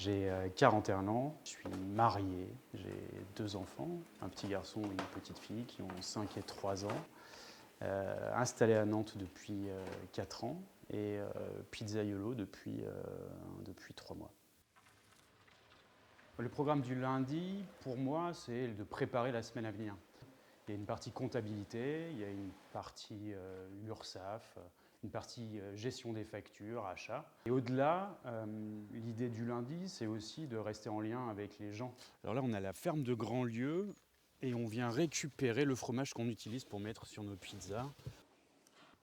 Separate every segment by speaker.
Speaker 1: J'ai 41 ans, je suis marié, j'ai 2 enfants, un petit garçon et une petite fille qui ont 5 et 3 ans, installé à Nantes depuis 4 ans et pizzaiolo depuis 3 mois. Le programme du lundi, pour moi, c'est de préparer la semaine à venir. Il y a une partie comptabilité, il y a une partie URSSAF, une partie gestion des factures, achats. Et au-delà, l'idée du lundi, c'est aussi de rester en lien avec les gens. Alors là, on a la ferme de Grandlieu et on vient récupérer le fromage qu'on utilise pour mettre sur nos pizzas.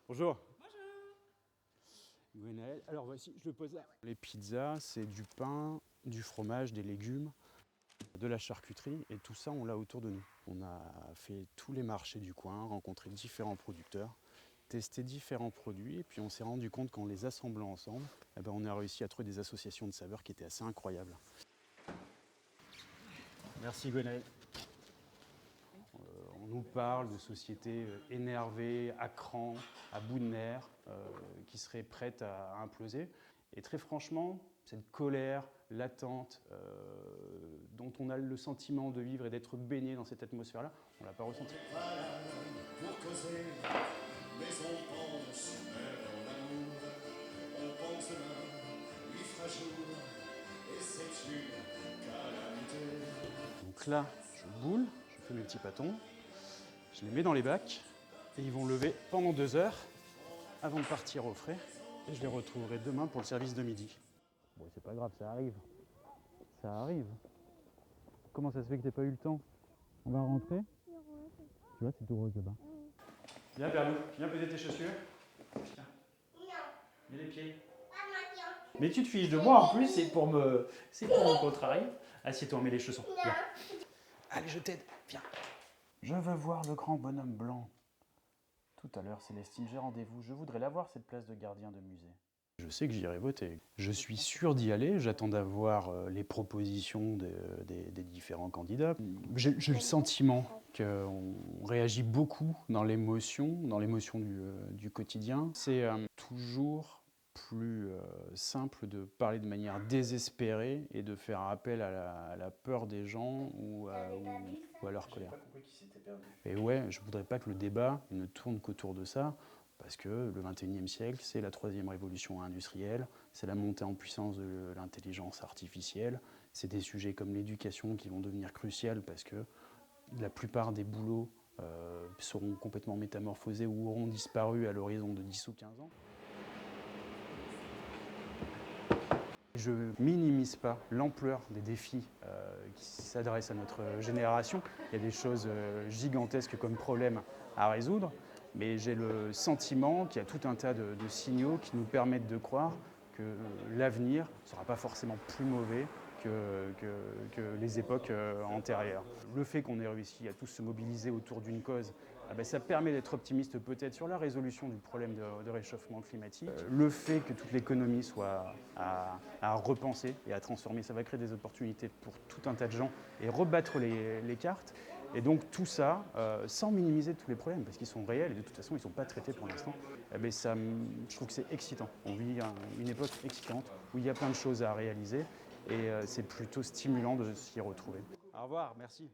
Speaker 1: Bonjour. Gwenaëlle. Alors voici, je le pose là. Les pizzas, c'est du pain, du fromage, des légumes, de la charcuterie, et tout ça, on l'a autour de nous. On a fait tous les marchés du coin, rencontré différents producteurs, testé différents produits, et puis on s'est rendu compte qu'en les assemblant ensemble, on a réussi à trouver des associations de saveurs qui étaient assez incroyables. Merci Gwenaëlle. On nous parle de sociétés énervées, à cran, à bout de nerfs, qui seraient prêtes à imploser. Et très franchement, cette colère latente dont on a le sentiment de vivre et d'être baigné dans cette atmosphère-là, on ne l'a pas ressenti. Donc là, je boule, je fais mes petits pâtons, je les mets dans les bacs et ils vont lever pendant 2 heures avant de partir au frais. Et je les retrouverai demain pour le service de midi. Bon, c'est pas grave, ça arrive. Ça arrive. Comment ça se fait que t'aies pas eu le temps? On va rentrer? Tu vois, c'est tout rose là-bas. Viens, Perdou, viens poser tes chaussures. Tiens. Mets les pieds. Mais tu te fiches de moi en plus, c'est pour me contrarier. Assieds-toi, mets les chaussons. Viens. Allez, je t'aide. Viens. Je veux voir le grand bonhomme blanc. Tout à l'heure, Célestine, j'ai rendez-vous. Je voudrais l'avoir, cette place de gardien de musée. Je sais que j'irai voter. Je suis sûr d'y aller. J'attends d'avoir les propositions des différents candidats. J'ai le sentiment qu'on réagit beaucoup dans l'émotion du quotidien. C'est toujours plus simple de parler de manière désespérée et de faire appel à la peur des gens ou à leur colère. Et ouais, je voudrais pas que le débat ne tourne qu'autour de ça, parce que le XXIe siècle, c'est la 3e révolution industrielle, c'est la montée en puissance de l'intelligence artificielle, c'est des sujets comme l'éducation qui vont devenir cruciaux parce que la plupart des boulots seront complètement métamorphosés ou auront disparu à l'horizon de 10 ou 15 ans. Je minimise pas l'ampleur des défis qui s'adressent à notre génération. Il y a des choses gigantesques comme problèmes à résoudre, mais j'ai le sentiment qu'il y a tout un tas de signaux qui nous permettent de croire que l'avenir ne sera pas forcément plus mauvais que les époques antérieures. Le fait qu'on ait réussi à tous se mobiliser autour d'une cause, ça permet d'être optimiste peut-être sur la résolution du problème de réchauffement climatique. Le fait que toute l'économie soit à repenser et à transformer, ça va créer des opportunités pour tout un tas de gens et rebattre les cartes. Et donc tout ça, sans minimiser tous les problèmes, parce qu'ils sont réels et de toute façon ils ne sont pas traités pour l'instant, je trouve que c'est excitant. On vit une époque excitante où il y a plein de choses à réaliser et c'est plutôt stimulant de s'y retrouver. Au revoir, merci.